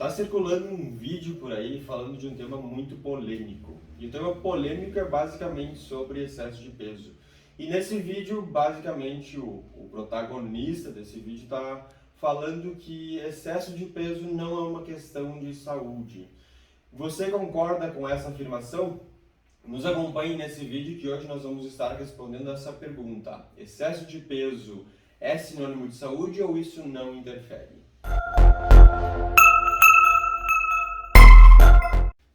Tá circulando um vídeo por aí falando de um tema muito polêmico. E o tema polêmico é basicamente sobre excesso de peso. E nesse vídeo, basicamente, o protagonista desse vídeo está falando que excesso de peso não é uma questão de saúde. Você concorda com essa afirmação? Nos acompanhe nesse vídeo que hoje nós vamos estar respondendo essa pergunta. Excesso de peso é sinônimo de saúde ou isso não interfere?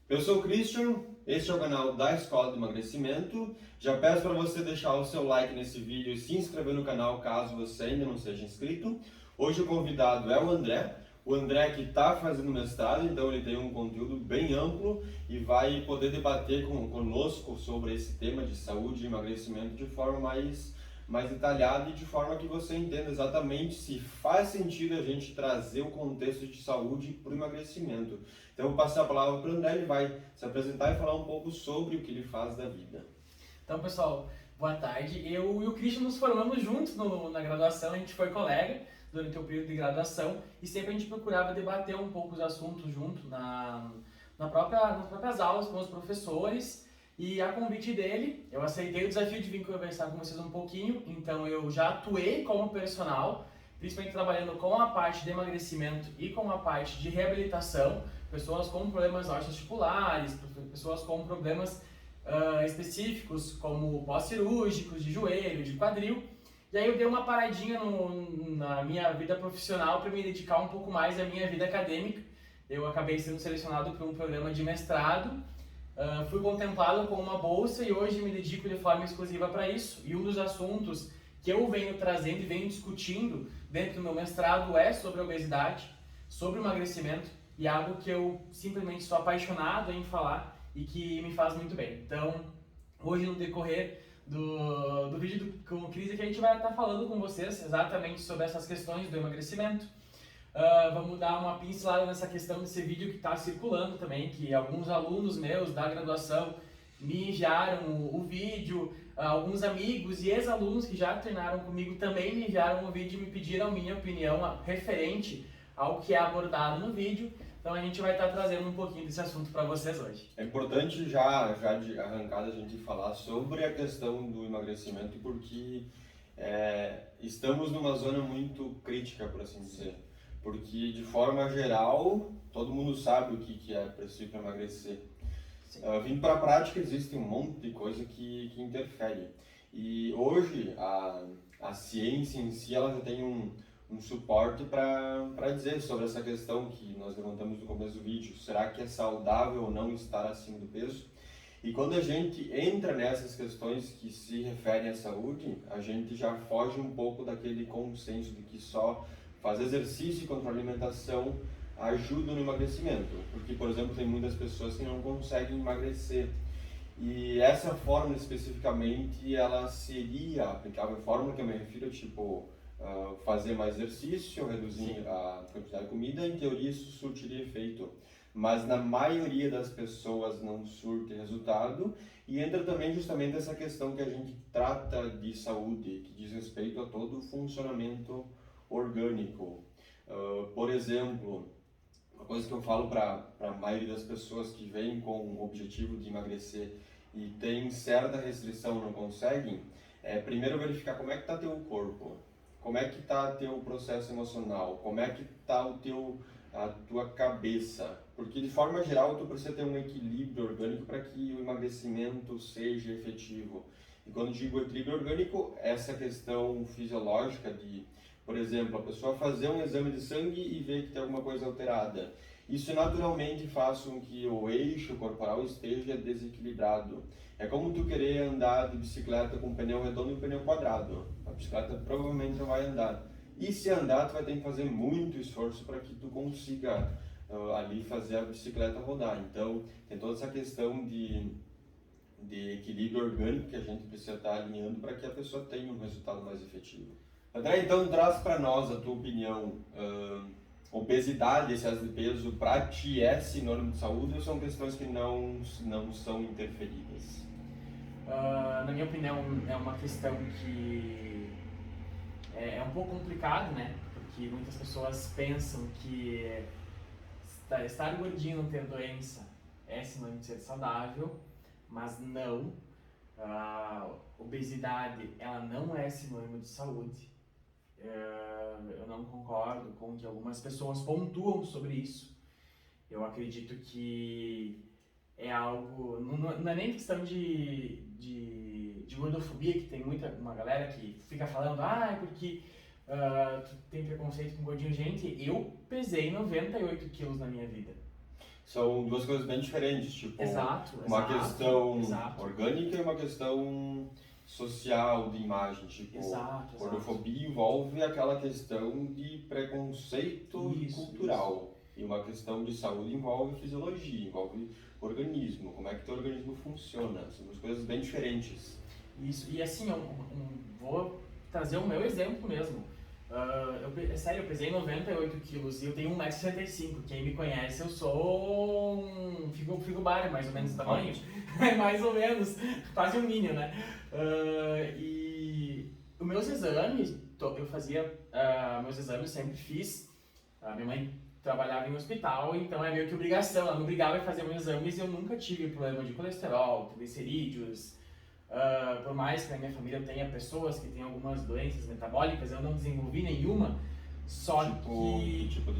Eu sou o Christian, este é o canal da Escola do Emagrecimento. Já peço para você deixar o seu like nesse vídeo e se inscrever no canal caso você ainda não seja inscrito. Hoje o convidado é o André que está fazendo mestrado, então ele tem um conteúdo bem amplo e vai poder debater conosco sobre esse tema de saúde e emagrecimento de forma mais detalhada e de forma que você entenda exatamente se faz sentido a gente trazer o contexto de saúde para o emagrecimento. Então eu vou passar a palavra para o André, ele vai se apresentar e falar um pouco sobre o que ele faz da vida. Então, pessoal, boa tarde. Eu e o Christian nos formamos juntos na graduação, a gente foi colega durante o período de graduação e sempre a gente procurava debater um pouco os assuntos junto nas próprias aulas com os professores. E a convite dele, eu aceitei o desafio de vir conversar com vocês um pouquinho, então eu já atuei como personal, principalmente trabalhando com a parte de emagrecimento e com a parte de reabilitação, pessoas com problemas osteoarticulares, pessoas com problemas específicos como pós-cirúrgicos, de joelho, de quadril. E aí eu dei uma paradinha na minha vida profissional para me dedicar um pouco mais à minha vida acadêmica. Eu acabei sendo selecionado para um programa de mestrado, fui contemplado com uma bolsa e hoje me dedico de forma exclusiva para isso. E um dos assuntos que eu venho trazendo e venho discutindo dentro do meu mestrado é sobre a obesidade, sobre o emagrecimento, e algo que eu simplesmente sou apaixonado em falar e que me faz muito bem. Então, hoje no decorrer do vídeo com o Cris, que a gente vai estar falando com vocês exatamente sobre essas questões do emagrecimento. Vamos dar uma pincelada nessa questão desse vídeo que está circulando também, que alguns alunos meus da graduação me enviaram o vídeo, alguns amigos e ex-alunos que já treinaram comigo também me enviaram o vídeo e me pediram a minha opinião referente ao que é abordado no vídeo. Então a gente vai estar trazendo um pouquinho desse assunto para vocês hoje. É importante já de arrancada a gente falar sobre a questão do emagrecimento porque estamos numa zona muito crítica, por assim dizer. Porque de forma geral, todo mundo sabe o que é preciso para emagrecer. Vindo para a prática, existe um monte de coisa que interfere. E hoje a ciência em si ela já tem um suporte para dizer sobre essa questão que nós levantamos no começo do vídeo. Será que é saudável ou não estar acima do peso? E quando a gente entra nessas questões que se referem à saúde, a gente já foge um pouco daquele consenso de que só fazer exercício e controlar a alimentação ajuda no emagrecimento. Porque, por exemplo, tem muitas pessoas que não conseguem emagrecer. E essa fórmula especificamente, ela seria aplicável. A fórmula que eu me refiro é tipo fazer mais exercício, reduzir a quantidade de comida, em teoria isso surtiria efeito. Mas na maioria das pessoas não surte resultado e entra também justamente essa questão que a gente trata de saúde, que diz respeito a todo o funcionamento orgânico. Por exemplo, uma coisa que eu falo para a maioria das pessoas que vêm com o objetivo de emagrecer e tem certa restrição, não conseguem, é primeiro verificar como é que está teu corpo, como é que está teu processo emocional, como é que está a tua cabeça, porque de forma geral tu precisa ter um equilíbrio orgânico para que o emagrecimento seja efetivo. E quando digo equilíbrio orgânico, essa questão fisiológica de, por exemplo, a pessoa fazer um exame de sangue e ver que tem alguma coisa alterada. Isso naturalmente faz com que o eixo corporal esteja desequilibrado. É como tu querer andar de bicicleta com um pneu redondo e um pneu quadrado. A bicicleta provavelmente não vai andar. E se andar, tu vai ter que fazer muito esforço para que tu consiga ali fazer a bicicleta rodar. Então, tem toda essa questão de equilíbrio orgânico que a gente precisa estar alinhando para que a pessoa tenha um resultado mais efetivo. André, então traz para nós a tua opinião. Obesidade, excesso de peso, para ti é sinônimo de saúde ou são questões que não são interferidas? Na minha opinião, é uma questão que é um pouco complicado, né? Porque muitas pessoas pensam que estar gordinho, não ter doença é sinônimo de ser saudável, mas não. A obesidade, ela não é sinônimo de saúde. Eu não concordo com que algumas pessoas pontuam sobre isso. Eu acredito que é algo, não é nem questão de gordofobia, que tem uma galera que fica falando, é porque tu tem preconceito com gordinho. Gente, eu pesei 98 quilos na minha vida. São duas coisas bem diferentes, tipo, uma exato, questão exato. orgânica e uma questão social, de imagem, tipo, Exato. gordofobia envolve aquela questão de preconceito Isso. cultural, e uma questão de saúde envolve fisiologia, envolve organismo, como é que teu organismo funciona, são duas coisas bem diferentes. Isso, e assim, eu vou trazer o meu exemplo mesmo. É sério, eu pesei 98 quilos e eu tenho 1,65 m. Quem me conhece, eu sou um frigobar, mais ou menos o tamanho. Mais ou menos, quase um minion, né? E os meus exames, eu fazia, meus exames eu sempre fiz. Minha mãe trabalhava em hospital, então é meio que obrigação, ela me obrigava a fazer meus exames e eu nunca tive problema de colesterol, triglicerídeos. Por mais que na minha família eu tenha pessoas que têm algumas doenças metabólicas, eu não desenvolvi nenhuma, só que tipo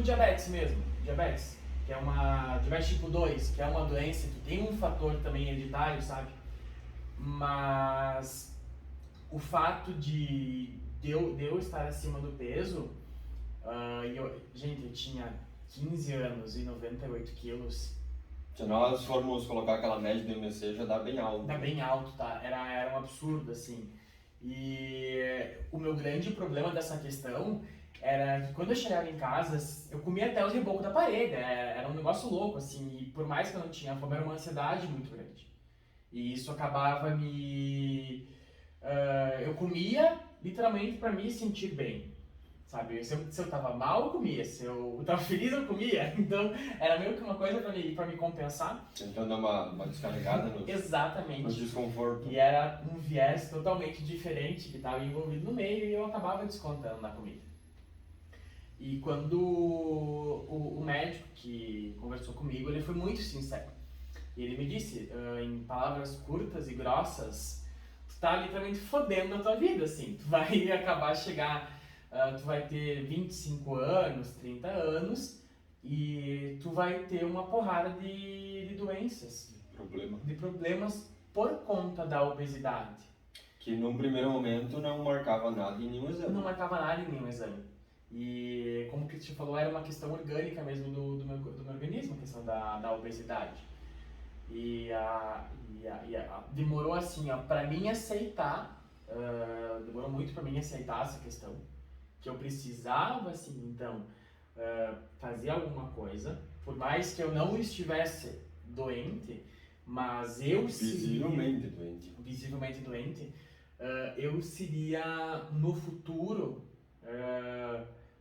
diabetes mesmo, diabetes, que é uma diabetes tipo 2, que é uma doença que tem um fator também hereditário, sabe? Mas o fato de eu estar acima do peso, gente, eu tinha 15 anos e 98 quilos. Se nós formos colocar aquela média do IMC, já dá bem alto. Dá bem alto, tá? Era um absurdo, assim. E o meu grande problema dessa questão era que quando eu chegava em casa, eu comia até os rebocos da parede. Era um negócio louco, assim. E por mais que eu não tinha fome, era uma ansiedade muito grande. E isso acabava eu comia literalmente para me sentir bem. Sabe, se eu tava mal, eu comia. Se eu tava feliz, eu comia. Então, era meio que uma coisa pra me compensar. Tentando dar uma descarregada no desconforto. E era um viés totalmente diferente que estava envolvido no meio e eu acabava descontando na comida. E quando o médico que conversou comigo, ele foi muito sincero. E ele me disse, em palavras curtas e grossas, tu tá literalmente fodendo a tua vida, assim. Tu vai acabar tu vai ter 25 anos, 30 anos e tu vai ter uma porrada de doenças, de problemas por conta da obesidade. Que num primeiro momento não marcava nada em nenhum exame. Não marcava nada em nenhum exame. E como o Cristian falou, era uma questão orgânica mesmo do meu organismo, a questão da obesidade. E demorou assim, pra mim aceitar, demorou muito pra mim aceitar essa questão. Que eu precisava, assim, então, fazer alguma coisa, por mais que eu não estivesse doente, mas eu visivelmente doente, eu seria, no futuro,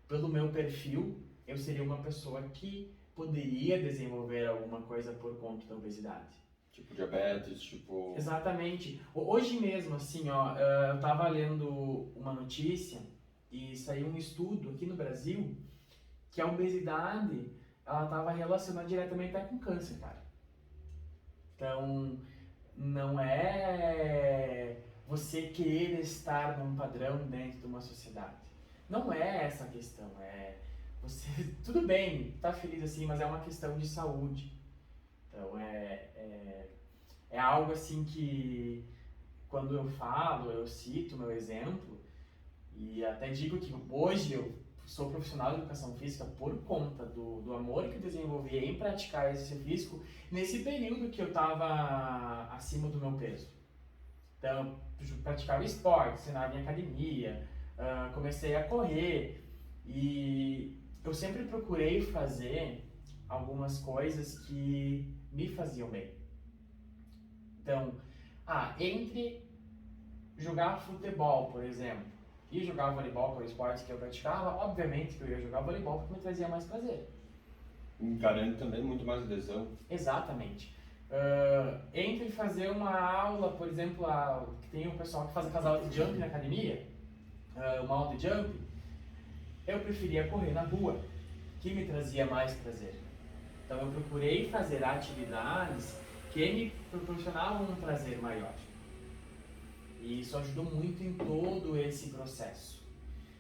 pelo meu perfil, eu seria uma pessoa que poderia desenvolver alguma coisa por conta da obesidade. Tipo diabetes, tipo... Exatamente. Hoje mesmo, assim, eu tava lendo uma notícia e saiu um estudo aqui no Brasil que a obesidade, ela estava relacionada diretamente até com câncer, cara. Então, não é você querer estar num padrão dentro de uma sociedade. Não é essa a questão, você, tudo bem, tá feliz assim, mas é uma questão de saúde. Então, é algo assim que, quando eu falo, eu cito meu exemplo, e até digo que hoje eu sou profissional de educação física por conta do amor que eu desenvolvi em praticar exercício físico nesse período que eu estava acima do meu peso. Então, eu praticava esporte, treinava em academia, comecei a correr e eu sempre procurei fazer algumas coisas que me faziam bem. Então, entre jogar futebol, por exemplo, e jogar voleibol, que é o esporte que eu praticava, obviamente que eu ia jogar voleibol porque me trazia mais prazer. Encarando também muito mais adesão. Exatamente. Entre fazer uma aula, por exemplo, que tem um pessoal que faz aquelas aulas de jump na academia, uma aula de jump, eu preferia correr na rua, que me trazia mais prazer. Então eu procurei fazer atividades que me proporcionavam um prazer maior. E isso ajudou muito em todo esse processo.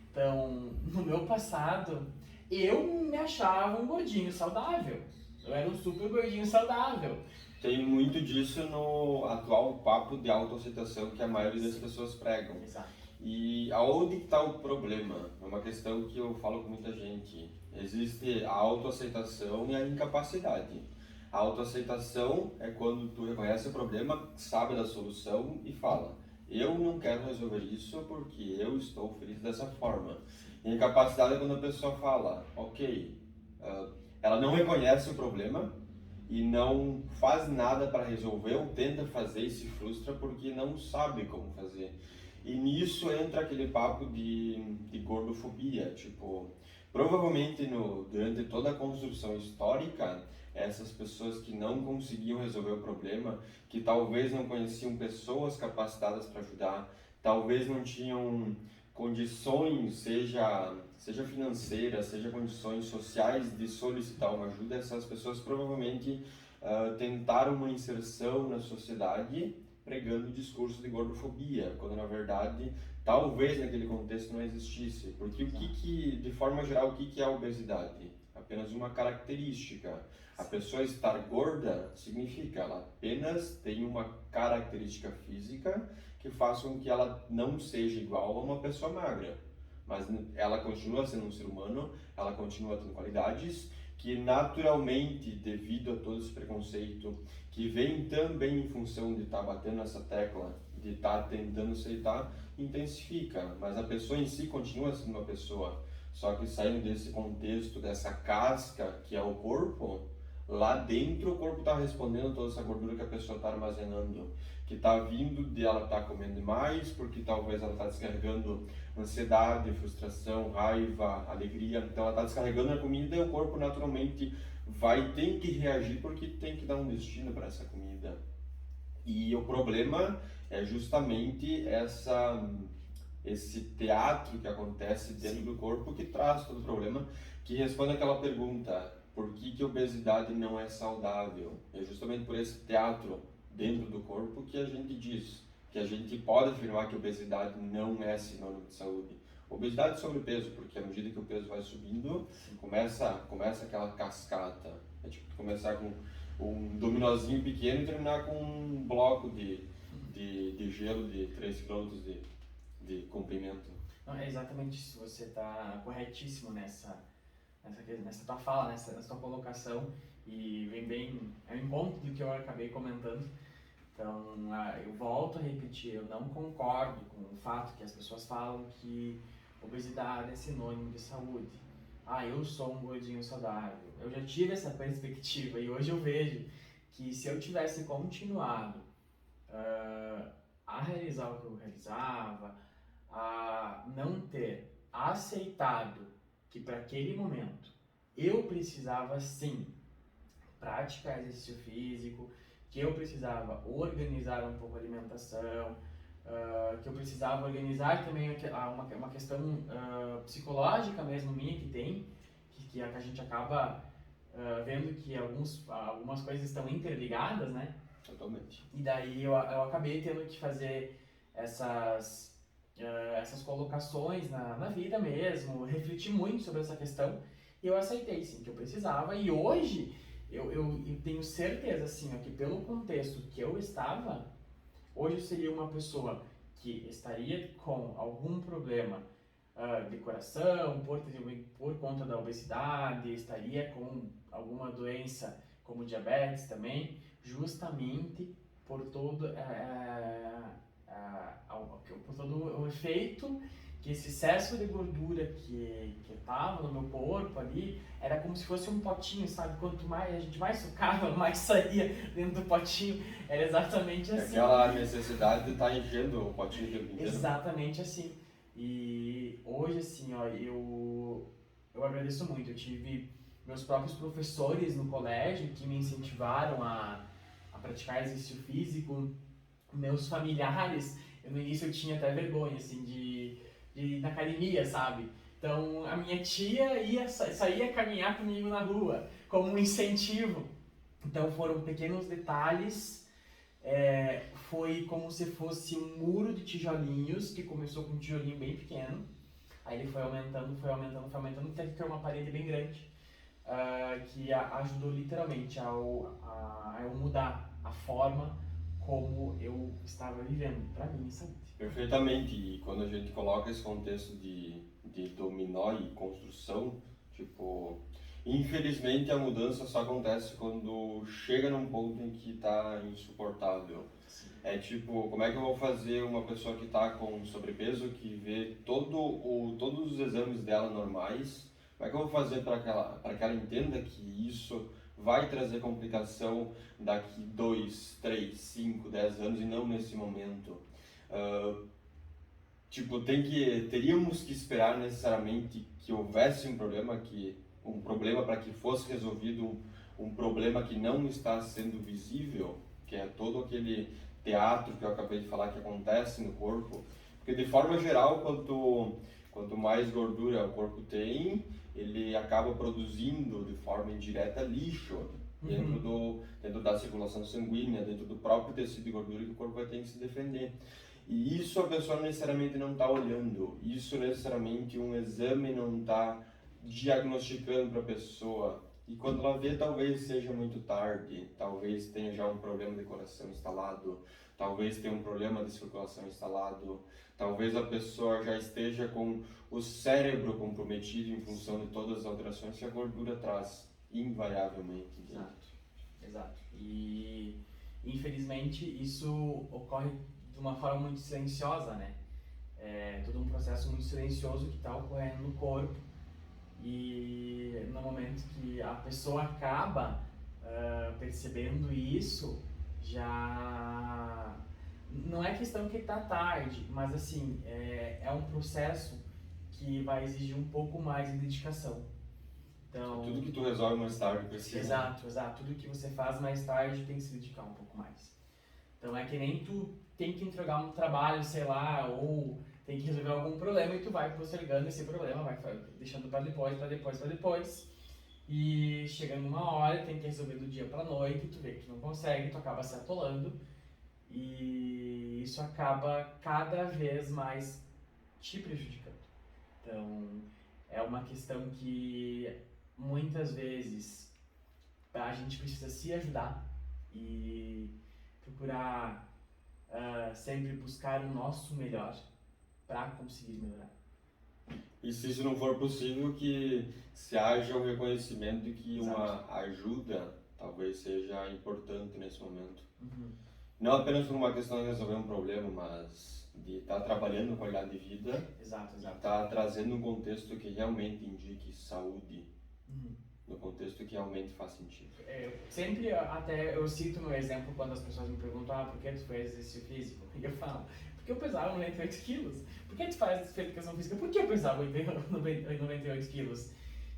Então, no meu passado, eu me achava um gordinho saudável. Eu era um super gordinho saudável. Tem muito disso no atual papo de autoaceitação que a maioria das pessoas pregam. Exato. E aonde está o problema? É uma questão que eu falo com muita gente. Existe a autoaceitação e a incapacidade. A autoaceitação é quando tu reconhece o problema, sabe da solução e fala: eu não quero resolver isso porque eu estou feliz dessa forma. E a incapacidade é quando a pessoa fala: ok, ela não reconhece o problema e não faz nada para resolver, ou tenta fazer e se frustra porque não sabe como fazer. E nisso entra aquele papo de gordofobia, tipo, provavelmente durante toda a construção histórica, essas pessoas que não conseguiam resolver o problema, que talvez não conheciam pessoas capacitadas para ajudar, talvez não tinham condições, seja financeiras, seja condições sociais de solicitar uma ajuda, essas pessoas provavelmente tentaram uma inserção na sociedade pregando o discurso de gordofobia, quando na verdade talvez naquele contexto não existisse. Porque de forma geral, o que é a obesidade? Apenas uma característica. A pessoa estar gorda significa ela apenas tem uma característica física que faça com que ela não seja igual a uma pessoa magra. Mas ela continua sendo um ser humano, ela continua tendo qualidades que naturalmente, devido a todo esse preconceito, que vem também em função de estar batendo nessa tecla, de estar tentando aceitar, intensifica. Mas a pessoa em si continua sendo uma pessoa, só que saindo desse contexto, dessa casca que é o corpo, lá dentro o corpo está respondendo a toda essa gordura que a pessoa está armazenando, que está vindo de ela estar comendo demais, porque talvez ela está descarregando ansiedade, frustração, raiva, alegria, então ela está descarregando a comida e o corpo naturalmente tem que reagir porque tem que dar um destino para essa comida. E o problema é justamente esse teatro que acontece dentro do corpo que traz todo o problema, que responde aquela pergunta: por que a obesidade não é saudável? É justamente por esse teatro dentro do corpo que a gente diz, que a gente pode afirmar que a obesidade não é sinônimo de saúde. Obesidade e sobrepeso, porque à medida que o peso vai subindo, começa aquela cascata. É tipo começar com um dominozinho pequeno e terminar com um bloco de gelo de 3 km de comprimento. Não, é exatamente isso, você está corretíssimo nessa tua fala, nessa tua colocação, e vem bem ao encontro do que eu acabei comentando. Então, eu volto a repetir, eu não concordo com o fato que as pessoas falam que obesidade é sinônimo de saúde. Eu sou um gordinho saudável. Eu já tive essa perspectiva e hoje eu vejo que se eu tivesse continuado a realizar o que eu realizava, a não ter aceitado que para aquele momento eu precisava sim praticar exercício físico, que eu precisava organizar um pouco a alimentação, que eu precisava organizar também uma questão psicológica mesmo minha que tem, que a gente acaba vendo que algumas coisas estão interligadas, né? Totalmente. E daí eu acabei tendo que fazer essas colocações na vida mesmo, refleti muito sobre essa questão e eu aceitei sim que eu precisava, e hoje eu tenho certeza assim, que pelo contexto que eu estava, hoje eu seria uma pessoa que estaria com algum problema de coração, por conta da obesidade, estaria com alguma doença como diabetes também, justamente por todo o efeito que esse excesso de gordura que estava no meu corpo ali, era como se fosse um potinho, sabe? Quanto mais a gente mais sucava, mais saía dentro do potinho. Era exatamente assim. Aquela necessidade de estar enchendo o potinho o tempo inteiro. Exatamente assim. E hoje, assim, eu agradeço muito. Eu tive meus próprios professores no colégio que me incentivaram a praticar exercício físico. Meus familiares, no início eu tinha até vergonha, assim, de ir na academia, sabe? Então, a minha tia saía caminhar comigo na rua, como um incentivo. Então, foram pequenos detalhes. Foi como se fosse um muro de tijolinhos, que começou com um tijolinho bem pequeno. Aí ele foi aumentando, até que criou uma parede bem grande, que ajudou literalmente a eu mudar a forma como eu estava vivendo, para mim, saúde. Perfeitamente, e quando a gente coloca esse contexto de dominó e construção, tipo, infelizmente a mudança só acontece quando chega num ponto em que está insuportável. Sim. É tipo, como é que eu vou fazer uma pessoa que está com sobrepeso, que vê todos os exames dela normais, como é que eu vou fazer para que ela entenda que isso vai trazer complicação daqui 2, 3, 5, 10 anos e não nesse momento? Tipo, teríamos que esperar necessariamente que houvesse um problema para que fosse resolvido um problema que não está sendo visível, que é todo aquele teatro que eu acabei de falar que acontece no corpo, porque de forma geral, quanto mais gordura o corpo tem, ele acaba produzindo de forma indireta lixo dentro da circulação sanguínea, dentro do próprio tecido de gordura que o corpo vai ter que se defender. E isso a pessoa necessariamente não está olhando, isso necessariamente um exame não está diagnosticando para a pessoa. E quando ela vê, talvez seja muito tarde, talvez tenha já um problema de coração instalado, talvez tenha um problema de circulação instalado, talvez a pessoa já esteja com o cérebro comprometido em função de todas as alterações que a gordura traz, invariavelmente. Exato. E infelizmente isso ocorre de uma forma muito silenciosa, né? É todo um processo muito silencioso que está ocorrendo no corpo, e no momento que a pessoa acaba percebendo isso, já não é questão que está tarde, mas assim, é um processo que vai exigir um pouco mais de dedicação. Então, tudo que tu resolve mais tarde precisa. Exato. Tudo que você faz mais tarde tem que se dedicar um pouco mais. Então é que nem tu tem que entregar um trabalho, sei lá, ou tem que resolver algum problema e tu vai postergando esse problema, vai deixando para depois. E chegando uma hora, tem que resolver do dia para noite, tu vê que tu não consegue, tu acaba se atolando e isso acaba cada vez mais te prejudicando. Então é uma questão que muitas vezes a gente precisa se ajudar e procurar sempre buscar o nosso melhor para conseguir melhorar. E se isso não for possível, que se haja um reconhecimento de que Exato. Uma ajuda talvez seja importante nesse momento. Uhum. Não apenas por uma questão de resolver um problema, mas de estar trabalhando com qualidade de vida, Exato. estar trazendo um contexto que realmente indique saúde, no contexto que realmente faz sentido. Sempre até eu cito meu exemplo quando as pessoas me perguntam por que tu fez exercício físico? E eu falo, porque eu pesava 98 quilos. Por que tu faz educação física? Por que eu pesava 98 quilos?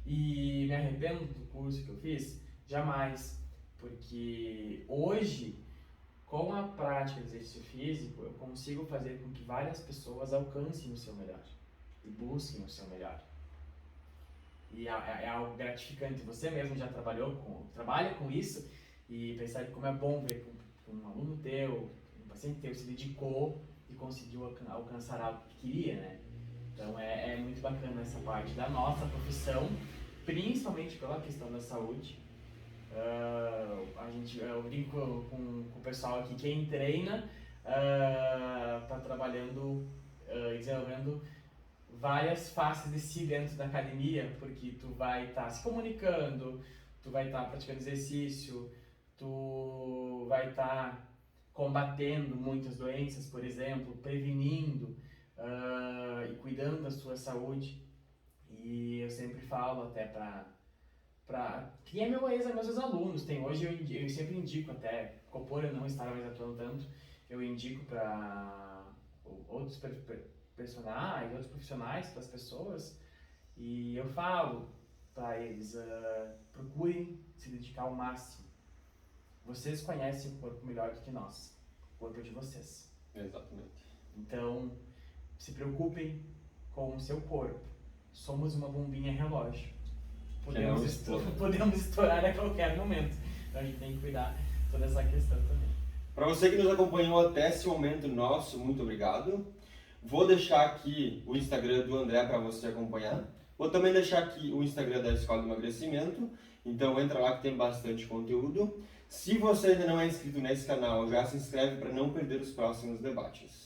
E me arrependo do curso que eu fiz? Jamais. Porque hoje, com a prática de exercício físico, eu consigo fazer com que várias pessoas alcancem o seu melhor e busquem o seu melhor. E é algo gratificante. Você mesmo já trabalha com isso e percebe como é bom ver que um aluno teu, um paciente teu se dedicou e conseguiu alcançar algo que queria, né? Então é muito bacana essa parte da nossa profissão, principalmente pela questão da saúde. Eu brinco com o pessoal aqui, quem treina está trabalhando e desenvolvendo várias faces de si dentro da academia, porque tu vai estar se comunicando, tu vai estar praticando exercício, tu vai estar combatendo muitas doenças, por exemplo, prevenindo e cuidando da sua saúde. E eu sempre falo até que é meus ex-alunos, hoje eu sempre indico até, por eu não estar mais atuando tanto, eu indico para outros personagens, outros profissionais, para as pessoas, e eu falo para eles, procurem se dedicar ao máximo. Vocês conhecem o corpo melhor do que nós, o corpo de vocês. Exatamente. Então, se preocupem com o seu corpo. somos uma bombinha relógio. não estoura. Podemos estourar a qualquer momento. Então a gente tem que cuidar toda essa questão também. Para você que nos acompanhou até esse momento nosso, muito obrigado. Vou deixar aqui o Instagram do André para você acompanhar. Vou também deixar aqui o Instagram da Escola do Emagrecimento. Então entra lá que tem bastante conteúdo. Se você ainda não é inscrito nesse canal, já se inscreve para não perder os próximos debates.